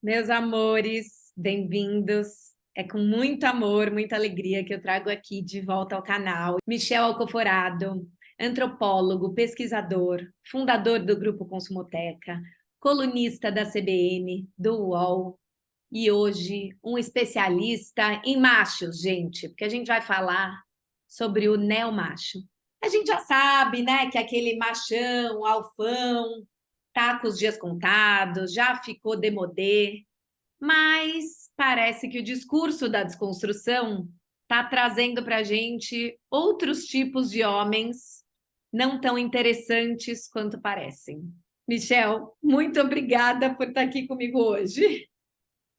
Meus amores, bem-vindos. É com muito amor, muita alegria que eu trago aqui de volta ao canal Michel Alcoforado, antropólogo, pesquisador, fundador do Grupo Consumoteca, colunista da CBN, do UOL e hoje um especialista em machos, gente, porque a gente vai falar sobre o neomacho. A gente já sabe, né, que aquele machão, alfão, tá com os dias contados, já ficou demodê, mas parece que o discurso da desconstrução está trazendo para a gente outros tipos de homens não tão interessantes quanto parecem. Michel, muito obrigada por estar aqui comigo hoje.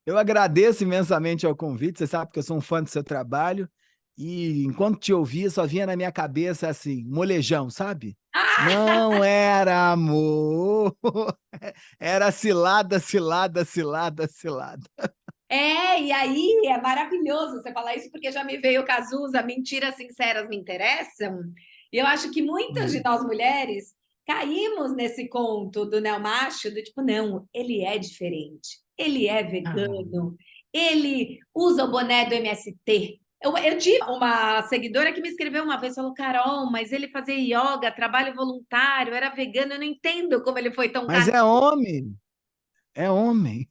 Eu agradeço imensamente ao convite, você sabe que eu sou um fã do seu trabalho, e enquanto te ouvia, só vinha na minha cabeça assim, molejão, sabe? Não era amor, era cilada, cilada, cilada, cilada. E aí é maravilhoso você falar isso, porque já me veio o Cazuza, mentiras sinceras me interessam. E eu acho que muitas de nós mulheres caímos nesse conto do neomacho, do tipo, não, ele é diferente, ele é Ah, vegano, ele usa o boné do MST. Eu tive uma seguidora que me escreveu uma vez, falou, Carol, mas ele fazia yoga, trabalho voluntário, era vegano, eu não entendo como ele foi tão mas caro. é homem, é homem.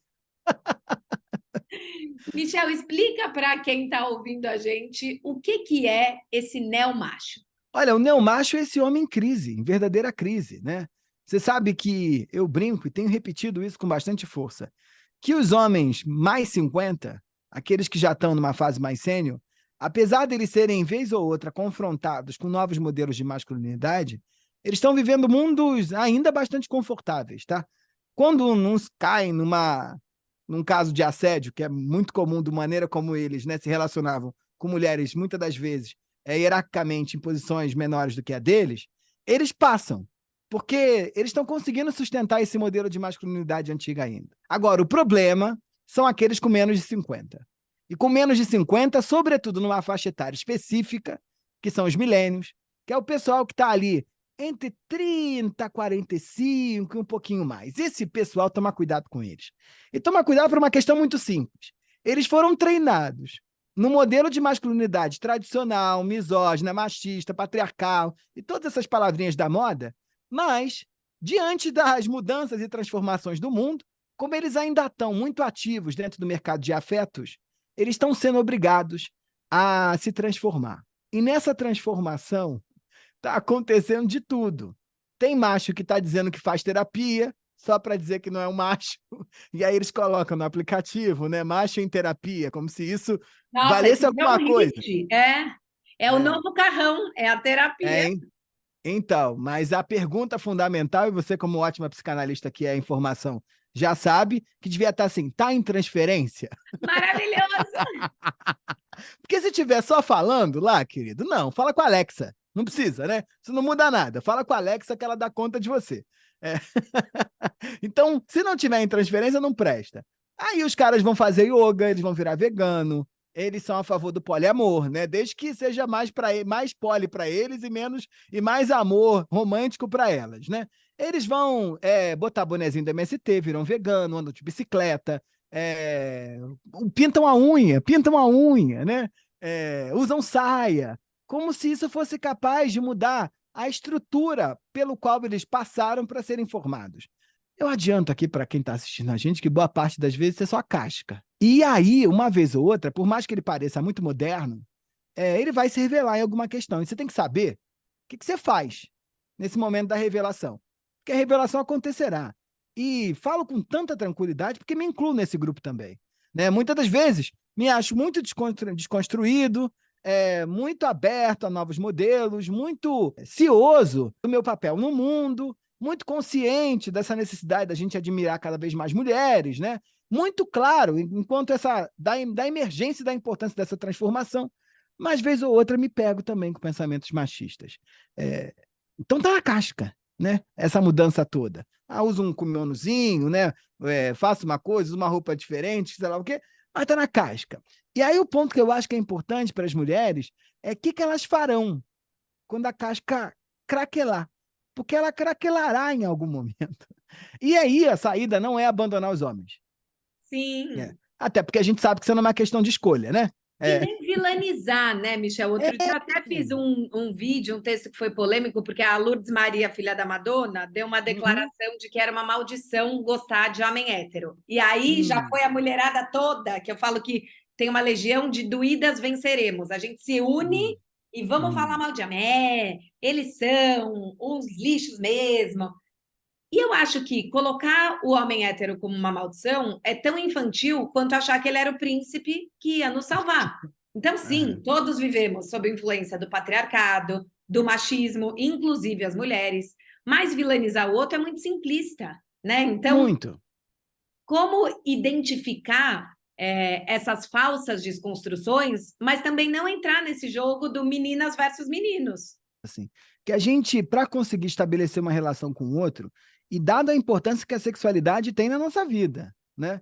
Michel, explica para quem está ouvindo a gente o que é esse neomacho. Olha, o neomacho é esse homem em crise, em verdadeira crise, né? Você sabe que eu brinco e tenho repetido isso com bastante força, que os homens mais 50, aqueles que já estão numa fase mais sênior, apesar de eles serem, vez ou outra, confrontados com novos modelos de masculinidade, eles estão vivendo mundos ainda bastante confortáveis, tá? Quando uns caem num caso de assédio, que é muito comum da maneira como eles, né, se relacionavam com mulheres, muitas das vezes, hierarquicamente em posições menores do que a deles, eles passam, porque eles estão conseguindo sustentar esse modelo de masculinidade antiga ainda. Agora, o problema são aqueles com menos de 50. E com menos de 50, sobretudo numa faixa etária específica, que são os milênios, que é o pessoal que está ali entre 30 e 45 e um pouquinho mais. Esse pessoal, toma cuidado com eles. E toma cuidado por uma questão muito simples. Eles foram treinados no modelo de masculinidade tradicional, misógina, machista, patriarcal e todas essas palavrinhas da moda, mas, diante das mudanças e transformações do mundo, como eles ainda estão muito ativos dentro do mercado de afetos, eles estão sendo obrigados a se transformar. E nessa transformação está acontecendo de tudo. Tem macho que está dizendo que faz terapia, só para dizer que não é um macho, e aí eles colocam no aplicativo, né, macho em terapia, como se isso Nossa, isso valesse é um alguma coisa. hit. É o É, novo carrão, é a terapia. hein? Então, mas a pergunta fundamental, e você como ótima psicanalista que é a informação, já sabe que devia estar assim, tá em transferência? Maravilhoso. Porque se estiver só falando lá, querido, não, fala com a Alexa. Não precisa, né? Isso não muda nada. Fala com a Alexa que ela dá conta de você. É. Então, se não tiver em transferência, não presta. Aí os caras vão fazer yoga, eles vão virar vegano, eles são a favor do poliamor, né? Desde que seja mais poli para eles e menos e mais amor romântico para elas, né? Eles vão botar bonezinho do MST, viram vegano, andam de bicicleta, é, pintam a unha, né? Usam saia, como se isso fosse capaz de mudar a estrutura pelo qual eles passaram para serem formados. Eu adianto aqui para quem está assistindo a gente que boa parte das vezes é só casca. E aí, uma vez ou outra, por mais que ele pareça muito moderno, ele vai se revelar em alguma questão. E você tem que saber o que você faz nesse momento da revelação. Porque a revelação acontecerá. E falo com tanta tranquilidade porque me incluo nesse grupo também. Né? Muitas das vezes me acho muito desconstruído, muito aberto a novos modelos, muito cioso do meu papel no mundo, muito consciente dessa necessidade da gente admirar cada vez mais mulheres, né? Muito claro, enquanto da emergência e da importância dessa transformação, mas vez ou outra me pego também com pensamentos machistas. Então tá na casca, né? Essa mudança toda. Uso um kimonozinho, né? Faço uma coisa, uso uma roupa diferente, sei lá o quê, mas tá na casca. E aí o ponto que eu acho que é importante para as mulheres é o que elas farão quando a casca craquelar. Porque ela craquelará em algum momento. E aí a saída não é abandonar os homens. Sim. Até porque a gente sabe que isso não é uma questão de escolha, né? E nem vilanizar, né, Michel? Outro dia eu até fiz É. um vídeo, um texto que foi polêmico, porque a Lourdes Maria, filha da Madonna, deu uma Uhum. declaração de que era uma maldição gostar de homem hétero. E aí já Hum. foi a mulherada toda, que eu falo que tem uma legião de doídas venceremos. A gente se une Hum. e vamos falar Hum. mal de homem. É, eles são uns lixos mesmo. E eu acho que colocar o homem hétero como uma maldição é tão infantil quanto achar que ele era o príncipe que ia nos salvar. Então, sim, Aham. todos vivemos sob influência do patriarcado, do machismo, inclusive as mulheres, mas vilanizar o outro é muito simplista, né? Então, Muito. como identificar essas falsas desconstruções, mas também não entrar nesse jogo do meninas versus meninos? Assim, que a gente, para conseguir estabelecer uma relação com o outro, e dada a importância que a sexualidade tem na nossa vida, né?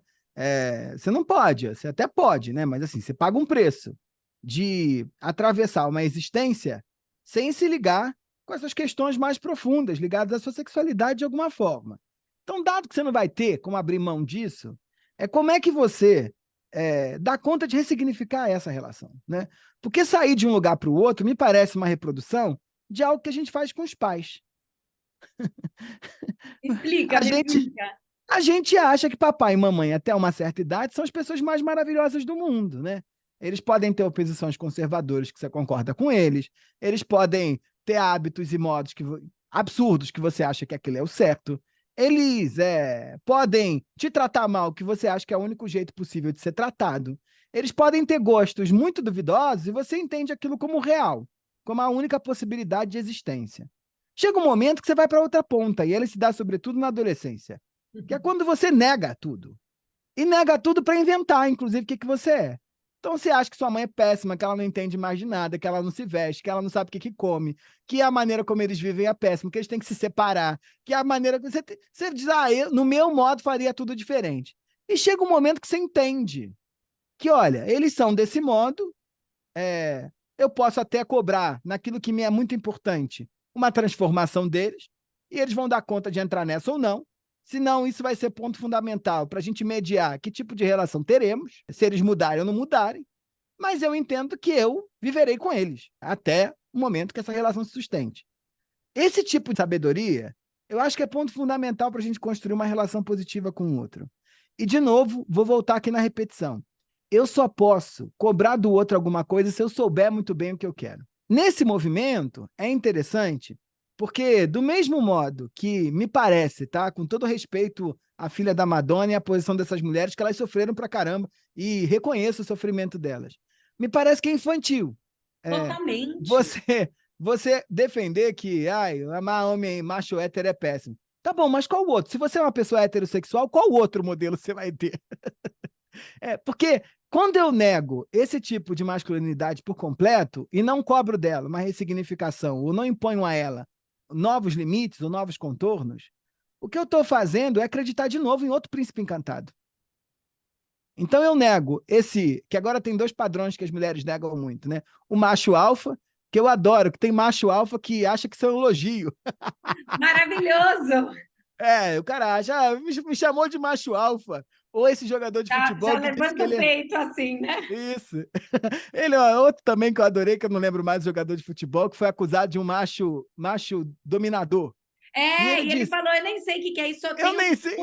Você não pode, você até pode, né? Mas assim, você paga um preço de atravessar uma existência sem se ligar com essas questões mais profundas, ligadas à sua sexualidade de alguma forma. Então, dado que você não vai ter como abrir mão disso, como é que você dá conta de ressignificar essa relação, né? Porque sair de um lugar para o outro me parece uma reprodução de algo que a gente faz com os pais. Explica, A me gente, explica. a gente acha que papai e mamãe, até uma certa idade, são as pessoas mais maravilhosas do mundo, né? Eles podem ter posições conservadoras que você concorda com eles podem ter hábitos e modos absurdos que você acha que aquilo é o certo. Eles podem te tratar mal, que você acha que é o único jeito possível de ser tratado. Eles podem ter gostos muito duvidosos e você entende aquilo como real, como a única possibilidade de existência. Chega um momento que você vai para outra ponta, e ele se dá sobretudo na adolescência, que é quando você nega tudo. E nega tudo para inventar, inclusive, o que você é. Então você acha que sua mãe é péssima, que ela não entende mais de nada, que ela não se veste, que ela não sabe o que come, que a maneira como eles vivem é péssima, que eles têm que se separar, que a maneira que você diz, no meu modo faria tudo diferente. E chega um momento que você entende que, olha, eles são desse modo, eu posso até cobrar naquilo que me é muito importante uma transformação deles, e eles vão dar conta de entrar nessa ou não. Senão, isso vai ser ponto fundamental para a gente mediar que tipo de relação teremos, se eles mudarem ou não mudarem, mas eu entendo que eu viverei com eles até o momento que essa relação se sustente. Esse tipo de sabedoria, eu acho que é ponto fundamental para a gente construir uma relação positiva com o outro. E, de novo, vou voltar aqui na repetição. Eu só posso cobrar do outro alguma coisa se eu souber muito bem o que eu quero. Nesse movimento, é interessante, porque, do mesmo modo que me parece, tá, com todo respeito à filha da Madonna e à posição dessas mulheres, que elas sofreram pra caramba, e reconheço o sofrimento delas, me parece que é infantil. É, Totalmente. você defender que amar homem macho hétero é péssimo. Tá bom, mas qual o outro? Se você é uma pessoa heterossexual, qual outro modelo você vai ter? Porque quando eu nego esse tipo de masculinidade por completo e não cobro dela uma ressignificação ou não imponho a ela novos limites ou novos contornos, o que eu estou fazendo é acreditar de novo em outro príncipe encantado. Então eu nego que agora tem dois padrões que as mulheres negam muito, né? O macho alfa, que eu adoro, que tem macho alfa que acha que isso é um elogio. Maravilhoso! O cara acha, me chamou de macho alfa. Ou esse jogador de Já futebol que disse que levanta o ele é. peito assim, né? Isso. Ele é outro também que eu adorei, que eu não lembro mais, jogador de futebol, que foi acusado de um macho dominador. E É, ele e ele disse: falou: eu nem sei o que que é isso, eu Eu tenho nem sei.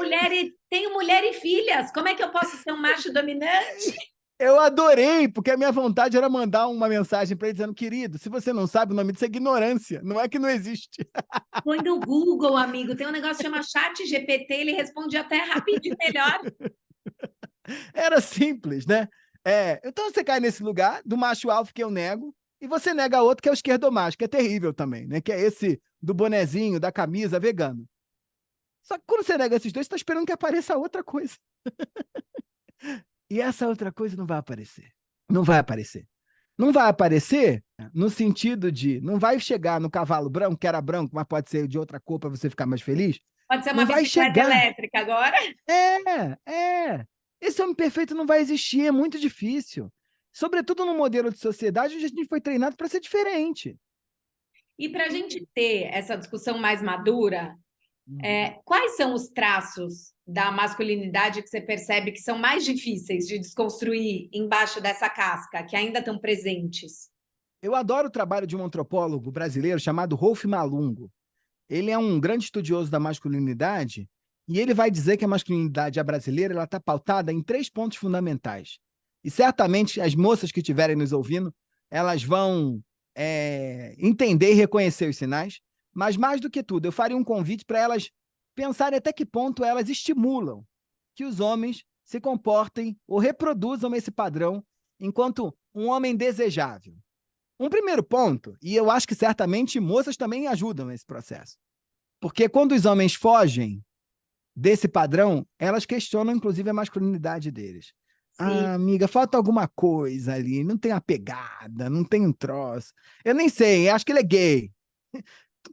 tenho mulher e filhas. Como é que eu posso ser um macho dominante? Eu adorei, porque a minha vontade era mandar uma mensagem para ele dizendo: querido, se você não sabe, o nome disso é ignorância, não é que não existe. Põe no Google, amigo. Tem um negócio que chama Chat GPT, ele responde até rapidinho melhor. Era simples, né? Então você cai nesse lugar do macho alfa que eu nego, e você nega outro que é o esquerdomacho, que é terrível também, né? Que é esse do bonezinho, da camisa, vegano. Só que quando você nega esses dois, você está esperando que apareça outra coisa. E essa outra coisa não vai aparecer. Não vai aparecer. Não vai aparecer no sentido de não vai chegar no cavalo branco, que era branco, mas pode ser de outra cor para você ficar mais feliz. Pode ser Não uma vai bicicleta chegar. elétrica agora. Esse homem perfeito não vai existir, é muito difícil. Sobretudo num modelo de sociedade onde a gente foi treinado para ser diferente. E para a gente ter essa discussão mais madura, Uhum. quais são os traços da masculinidade que você percebe que são mais difíceis de desconstruir embaixo dessa casca, que ainda estão presentes? Eu adoro o trabalho de um antropólogo brasileiro chamado Rolf Malungo. Ele é um grande estudioso da masculinidade e ele vai dizer que a masculinidade brasileira está pautada em 3 pontos fundamentais. E certamente as moças que estiverem nos ouvindo, elas vão entender e reconhecer os sinais, mas mais do que tudo, eu faria um convite para elas pensarem até que ponto elas estimulam que os homens se comportem ou reproduzam esse padrão enquanto um homem desejável. Um primeiro ponto, e eu acho que certamente moças também ajudam nesse processo, porque quando os homens fogem desse padrão, elas questionam, inclusive, a masculinidade deles. Sim. Ah, amiga, falta alguma coisa ali, não tem uma pegada, não tem um troço. Eu nem sei, acho que ele é gay.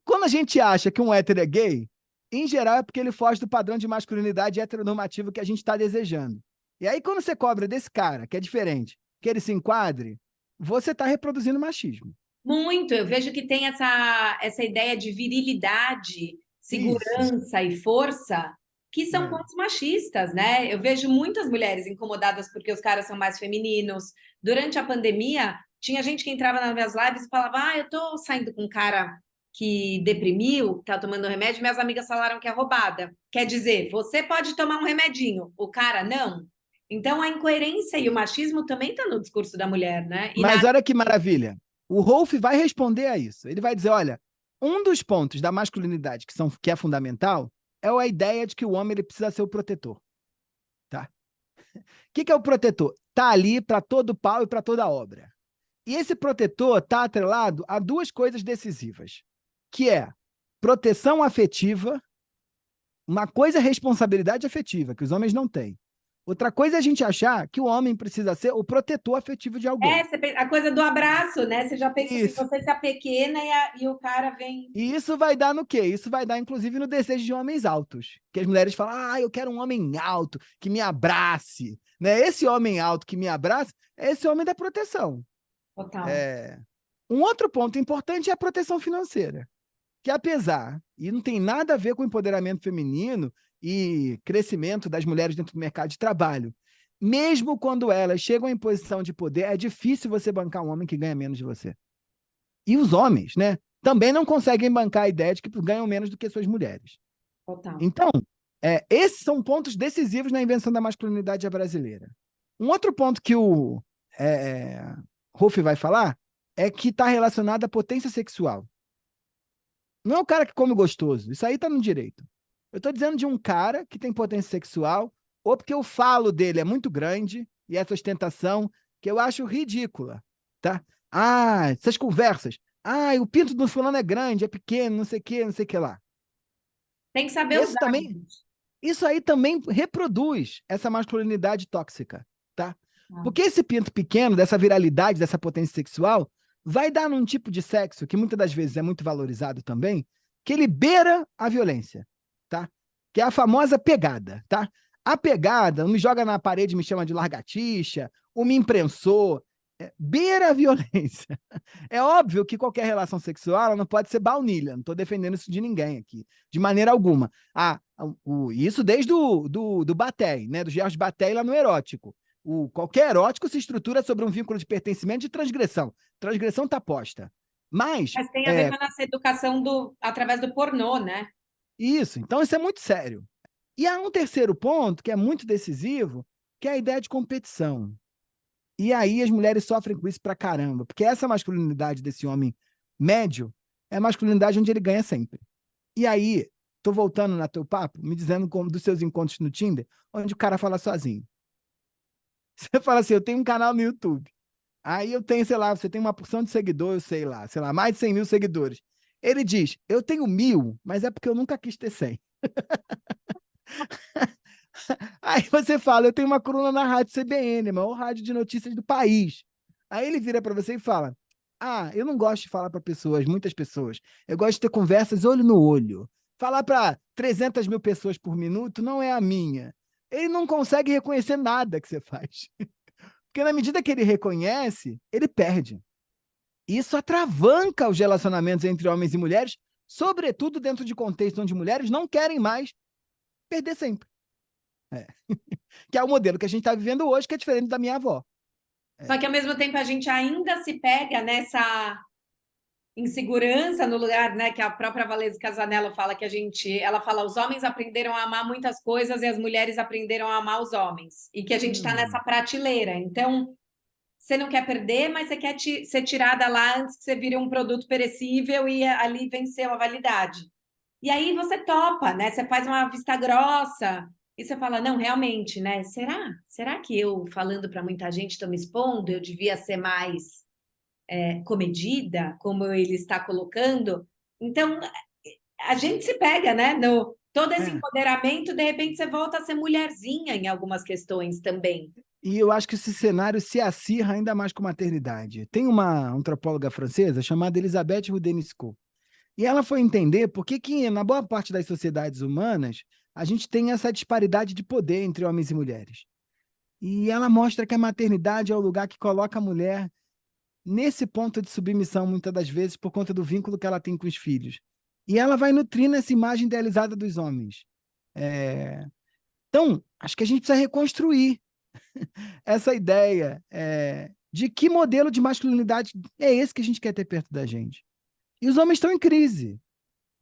Quando a gente acha que um hétero é gay, em geral é porque ele foge do padrão de masculinidade heteronormativo que a gente está desejando. E aí, quando você cobra desse cara, que é diferente, que ele se enquadre, você está reproduzindo machismo. Muito, eu vejo que tem essa ideia de virilidade, Isso. segurança e força, que são pontos machistas, né? Eu vejo muitas mulheres incomodadas porque os caras são mais femininos. Durante a pandemia, tinha gente que entrava nas minhas lives e falava: Ah, eu tô saindo com um cara que deprimiu, tá tomando remédio, minhas amigas falaram que é roubada. Quer dizer, você pode tomar um remedinho, o cara não. Então, a incoerência e o machismo também tá no discurso da mulher, né? Mas olha que maravilha. O Rolf vai responder a isso. Ele vai dizer, olha, um dos pontos da masculinidade que é fundamental é a ideia de que o homem ele precisa ser o protetor. Tá? O que é o protetor? Está ali para todo pau e para toda obra. E esse protetor está atrelado a 2 coisas decisivas, que é proteção afetiva, uma coisa é responsabilidade afetiva, que os homens não têm. Outra coisa é a gente achar que o homem precisa ser o protetor afetivo de alguém. A coisa do abraço, né? Você já pensa assim, Isso. você se apequena e o cara vem. E isso vai dar no quê? Isso vai dar, inclusive, no desejo de homens altos. Que as mulheres falam, ah, eu quero um homem alto, que me abrace. Né? Esse homem alto que me abraça é esse homem da proteção. Total. Um outro ponto importante é a proteção financeira. Que apesar, e não tem nada a ver com empoderamento feminino e crescimento das mulheres dentro do mercado de trabalho, mesmo quando elas chegam em posição de poder, é difícil você bancar um homem que ganha menos de você. E os homens, né, também não conseguem bancar a ideia de que ganham menos do que suas mulheres. Total. Então, esses são pontos decisivos na invenção da masculinidade brasileira. Um outro ponto que o Rolf vai falar é que está relacionado à potência sexual. Não é o cara que come gostoso. Isso aí está no direito. Eu estou dizendo de um cara que tem potência sexual, ou porque o falo dele é muito grande, e essa ostentação, que eu acho ridícula. Tá? Ah, essas conversas. Ah, o pinto do fulano é grande, é pequeno, não sei o que lá. Tem que saber usar. Isso aí também reproduz essa masculinidade tóxica. Tá? Porque esse pinto pequeno, dessa viralidade, dessa potência sexual, vai dar num tipo de sexo que muitas das vezes é muito valorizado também, que ele beira a violência, tá? Que é a famosa pegada, tá? A pegada, me joga na parede, me chama de largatixa, ou me imprensou, beira a violência. É óbvio que qualquer relação sexual ela não pode ser baunilha, não estou defendendo isso de ninguém aqui, de maneira alguma. Isso desde do Bataille, né? Do Georges Bataille lá no erótico. Qualquer erótico se estrutura sobre um vínculo de pertencimento e de transgressão. Transgressão está posta. Mas tem a ver com a nossa educação através do pornô, né? Isso, então isso é muito sério. E há um terceiro ponto, que é muito decisivo, que é a ideia de competição. E aí as mulheres sofrem com isso pra caramba, porque essa masculinidade desse homem médio é a masculinidade onde ele ganha sempre. E aí, tô voltando no teu papo, me dizendo como dos seus encontros no Tinder, onde o cara fala sozinho. Você fala assim, eu tenho um canal no YouTube. Aí eu tenho, sei lá, você tem uma porção de seguidores, sei lá, mais de 100 mil seguidores. Ele diz, eu tenho 1000, mas é porque eu nunca quis ter 100. Aí você fala, eu tenho uma coluna na rádio CBN, a maior rádio de notícias do país. Aí ele vira para você e fala, eu não gosto de falar para pessoas, muitas pessoas. Eu gosto de ter conversas olho no olho. Falar para 300 mil pessoas por minuto não é a minha. Ele não consegue reconhecer nada que você faz. Porque na medida que ele reconhece, ele perde. Isso atravanca os relacionamentos entre homens e mulheres, sobretudo dentro de contextos onde mulheres não querem mais perder sempre. É. Que é o modelo que a gente está vivendo hoje, que é diferente da minha avó. Só que, ao mesmo tempo, a gente ainda se pega nessa insegurança no lugar, né, que a própria Valesca Casanello fala ela fala, os homens aprenderam a amar muitas coisas e as mulheres aprenderam a amar os homens, e que a gente está nessa prateleira. Então, você não quer perder, mas você quer ser tirada lá antes que você vire um produto perecível e ali vencer a validade. E aí você topa, né? Você faz uma vista grossa e você fala, não, realmente, né? Será que eu, falando para muita gente, estou me expondo? Eu devia ser mais comedida, como ele está colocando. Então, a gente se pega, né? No, todo esse É. empoderamento, de repente, você volta a ser mulherzinha em algumas questões também. E eu acho que esse cenário se acirra ainda mais com a maternidade. Tem uma antropóloga francesa chamada Elisabeth Roudenisco. E ela foi entender por que, na boa parte das sociedades humanas, a gente tem essa disparidade de poder entre homens e mulheres. E ela mostra que a maternidade é o lugar que coloca a mulher nesse ponto de submissão, muitas das vezes, por conta do vínculo que ela tem com os filhos. E ela vai nutrindo essa imagem idealizada dos homens. Então, acho que a gente precisa reconstruir essa ideia de que modelo de masculinidade é esse que a gente quer ter perto da gente. E os homens estão em crise,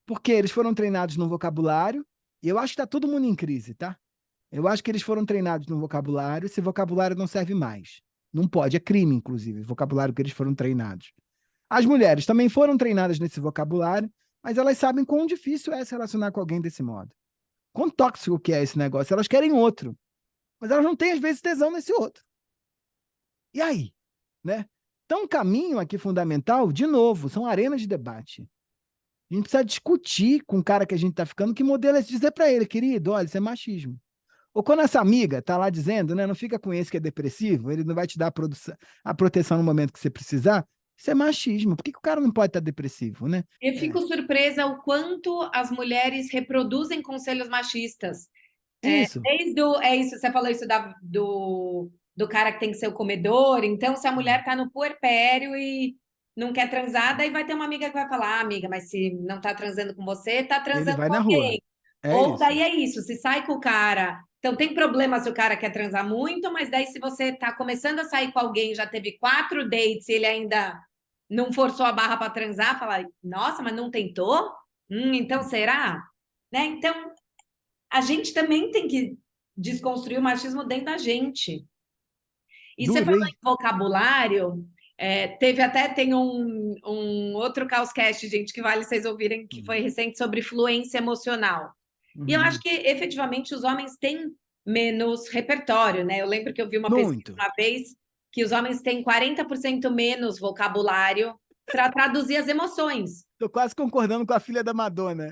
porque eles foram treinados no vocabulário, e eu acho que está todo mundo em crise, tá? Eu acho que eles foram treinados no vocabulário, esse vocabulário não serve mais. Não pode, é crime, inclusive, o vocabulário que eles foram treinados. As mulheres também foram treinadas nesse vocabulário, mas elas sabem quão difícil é se relacionar com alguém desse modo. Quão tóxico que é esse negócio. Elas querem outro, mas elas não têm, às vezes, tesão nesse outro. E aí? Né? Então, um caminho aqui fundamental, de novo, são arenas de debate. A gente precisa discutir com o cara que a gente está ficando que modelo é esse, dizer para ele, querido, olha, isso é machismo. Ou quando essa amiga está lá dizendo, né, não fica com esse que é depressivo, ele não vai te dar a proteção no momento que você precisar, isso é machismo. Por que o cara não pode estar depressivo, né? Eu fico surpresa o quanto as mulheres reproduzem conselhos machistas. Isso. É isso, você falou isso do cara que tem que ser o comedor. Então, se a mulher está no puerpério e não quer transar, daí vai ter uma amiga que vai falar, ah, amiga, mas se não está transando com você, está Ele transando vai com na rua. alguém. É Ou isso. daí é isso, se sai com o cara. Então, tem problema se o cara quer transar muito, mas daí se você está começando a sair com alguém, já teve 4 dates e ele ainda não forçou a barra para transar, fala, nossa, mas não tentou? Então será? Né? Então, a gente também tem que desconstruir o machismo dentro da gente. E você Duro, falou hein? em vocabulário, tem um outro Caoscast, gente, que vale vocês ouvirem, que foi recente, sobre fluência emocional. E eu acho Uhum. que, efetivamente, os homens têm menos repertório, né? Eu lembro que eu vi uma pesquisa Muito. uma vez que os homens têm 40% menos vocabulário para traduzir as emoções. Tô quase concordando com a filha da Madonna.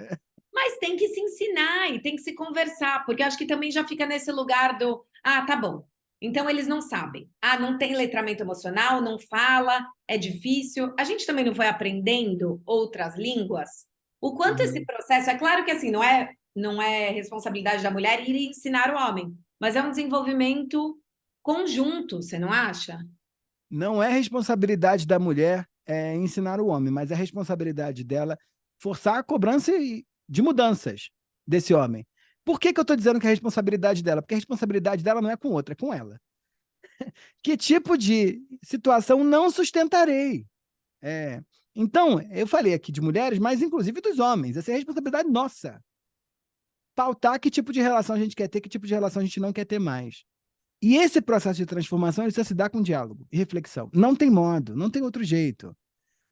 Mas tem que se ensinar e tem que se conversar, porque eu acho que também já fica nesse lugar do, ah, tá bom. Então eles não sabem. Ah, não tem letramento emocional, não fala, é difícil. A gente também não foi aprendendo outras línguas. O quanto esse Uhum. processo, é claro que assim, não é responsabilidade da mulher ir ensinar o homem, mas é um desenvolvimento conjunto, você não acha? Não é responsabilidade da mulher ensinar o homem, mas é responsabilidade dela forçar a cobrança de mudanças desse homem. Por que eu estou dizendo que é responsabilidade dela? Porque a responsabilidade dela não é com outra, é com ela. Que tipo de situação não sustentarei? Então, eu falei aqui de mulheres, mas inclusive dos homens. Essa é a responsabilidade nossa. Pautar que tipo de relação a gente quer ter, que tipo de relação a gente não quer ter mais. E esse processo de transformação precisa se dar com diálogo e reflexão. Não tem modo, não tem outro jeito.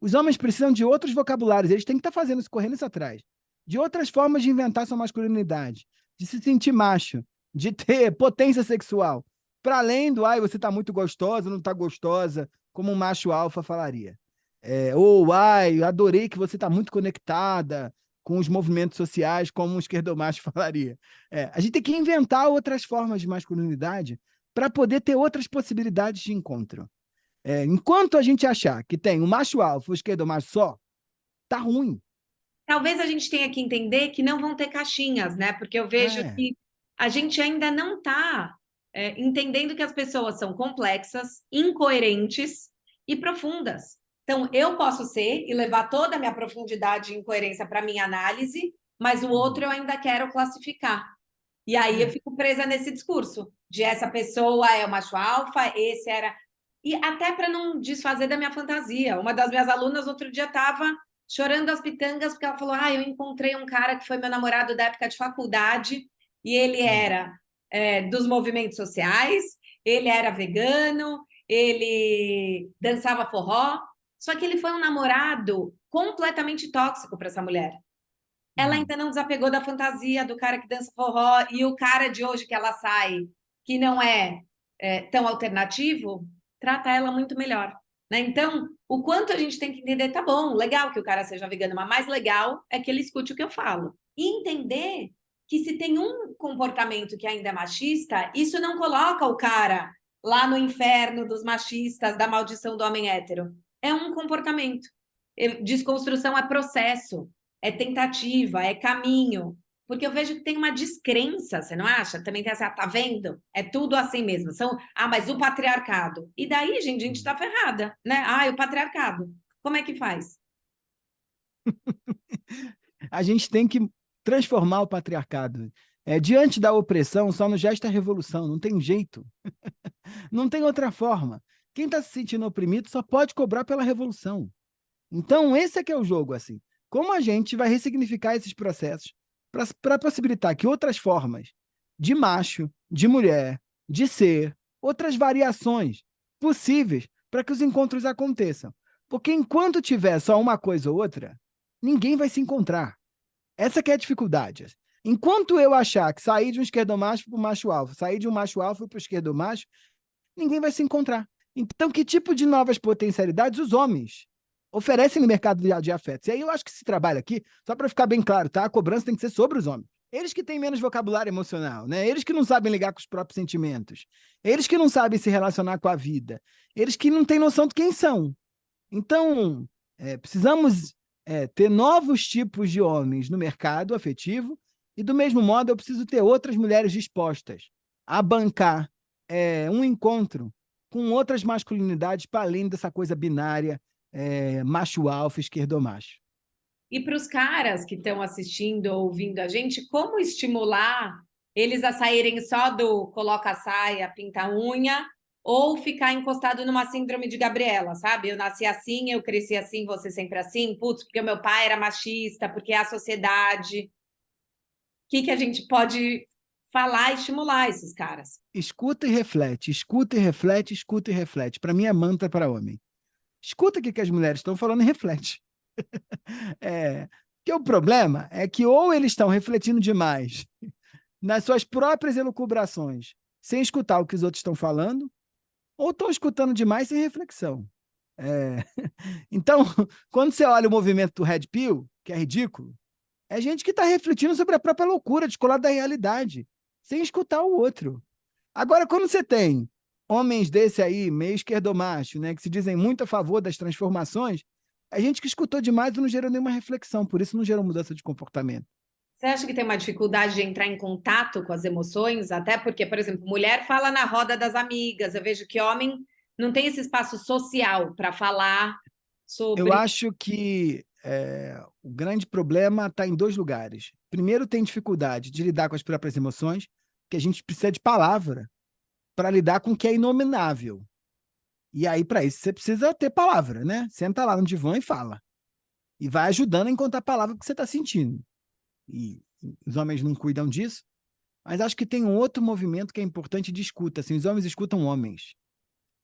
Os homens precisam de outros vocabulários, eles têm que estar fazendo isso, correndo isso atrás. De outras formas de inventar sua masculinidade, de se sentir macho, de ter potência sexual. Para além do, ai, você está muito gostosa, não está gostosa, como um macho alfa falaria. Ou, ai, adorei que você está muito conectada com os movimentos sociais, como um esquerdomacho falaria. A gente tem que inventar outras formas de masculinidade para poder ter outras possibilidades de encontro. Enquanto a gente achar que tem o macho alfa, o esquerdomacho só, tá ruim. Talvez a gente tenha que entender que não vão ter caixinhas, né? Porque eu vejo É. que a gente ainda não está entendendo que as pessoas são complexas, incoerentes e profundas. Então, eu posso ser e levar toda a minha profundidade e incoerência para minha análise, mas o outro eu ainda quero classificar. E aí eu fico presa nesse discurso de essa pessoa é o macho alfa, esse era... E até para não desfazer da minha fantasia. Uma das minhas alunas outro dia estava chorando as pitangas porque ela falou: eu encontrei um cara que foi meu namorado da época de faculdade e ele era dos movimentos sociais, ele era vegano, ele dançava forró, só que ele foi um namorado completamente tóxico para essa mulher. Ela ainda não desapegou da fantasia do cara que dança forró e o cara de hoje que ela sai, que não é tão alternativo, trata ela muito melhor. Né? Então, o quanto a gente tem que entender, tá bom, legal que o cara seja vegano, mas mais legal é que ele escute o que eu falo. E entender que se tem um comportamento que ainda é machista, isso não coloca o cara lá no inferno dos machistas, da maldição do homem hétero. É um comportamento. Desconstrução é processo, é tentativa, é caminho. Porque eu vejo que tem uma descrença, você não acha? Também tem essa, tá vendo? É tudo assim mesmo. Mas o patriarcado. E daí, gente, a gente tá ferrada, né? O patriarcado. Como é que faz? A gente tem que transformar o patriarcado. Diante da opressão, só nos gesta a revolução, não tem jeito. Não tem outra forma. Quem está se sentindo oprimido só pode cobrar pela revolução. Então, esse é que é o jogo, assim. Como a gente vai ressignificar esses processos para possibilitar que outras formas de macho, de mulher, de ser, outras variações possíveis para que os encontros aconteçam. Porque enquanto tiver só uma coisa ou outra, ninguém vai se encontrar. Essa que é a dificuldade. Enquanto eu achar que sair de um esquerdomacho para o macho alfa, sair de um macho alfa para o esquerdomacho, ninguém vai se encontrar. Então, que tipo de novas potencialidades os homens oferecem no mercado de afetos? E aí eu acho que esse trabalho aqui, só para ficar bem claro, tá? A cobrança tem que ser sobre os homens. Eles que têm menos vocabulário emocional, né? Eles que não sabem ligar com os próprios sentimentos. Eles que não sabem se relacionar com a vida. Eles que não têm noção de quem são. Então, precisamos ter novos tipos de homens no mercado afetivo e, do mesmo modo, eu preciso ter outras mulheres dispostas a bancar um encontro com outras masculinidades para além dessa coisa binária, macho alfa, esquerdomacho. E para os caras que estão assistindo ou ouvindo a gente, como estimular eles a saírem só do coloca a saia, pinta a unha, ou ficar encostado numa síndrome de Gabriela, sabe? Eu nasci assim, eu cresci assim, você sempre assim, putz, porque o meu pai era machista, porque é a sociedade. O que a gente pode falar e estimular esses caras? Escuta e reflete, escuta e reflete, escuta e reflete. Para mim é mantra para homem. Escuta o que as mulheres estão falando e reflete. Que o problema é que ou eles estão refletindo demais nas suas próprias elucubrações, sem escutar o que os outros estão falando, ou estão escutando demais sem reflexão. Então, quando você olha o movimento do Red Pill, que é ridículo, é gente que está refletindo sobre a própria loucura, descolada da realidade, sem escutar o outro. Agora, quando você tem homens desse aí, meio esquerdomacho, né, que se dizem muito a favor das transformações, a gente que escutou demais e não gerou nenhuma reflexão, por isso não gerou mudança de comportamento. Você acha que tem uma dificuldade de entrar em contato com as emoções? Até porque, por exemplo, mulher fala na roda das amigas. Eu vejo que homem não tem esse espaço social para falar Eu sobre. acho que o grande problema está em dois lugares. Primeiro, tem dificuldade de lidar com as próprias emoções, que a gente precisa de palavra para lidar com o que é inominável. E aí, para isso, você precisa ter palavra, né? Senta lá no divã e fala. E vai ajudando a encontrar a palavra que você está sentindo. E os homens não cuidam disso, mas acho que tem um outro movimento que é importante de escuta. Assim, os homens escutam homens,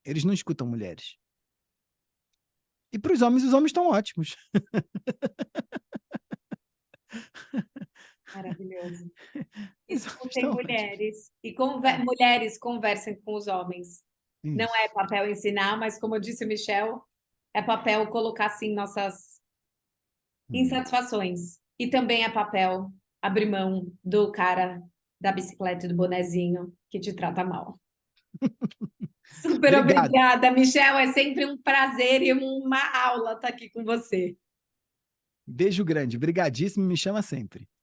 eles não escutam mulheres. E para os homens estão ótimos. Maravilhoso. Os homens Escutem estão ótimos. mulheres e mulheres conversem com os homens. Não é Isso. papel ensinar, mas como disse o Michel, é papel colocar assim nossas Hum. insatisfações. E também é papel abrir mão do cara da bicicleta e do bonezinho que te trata mal. Super Obrigado. obrigada, Michel. É sempre um prazer e uma aula estar aqui com você. Beijo grande. Brigadíssimo. Me chama sempre.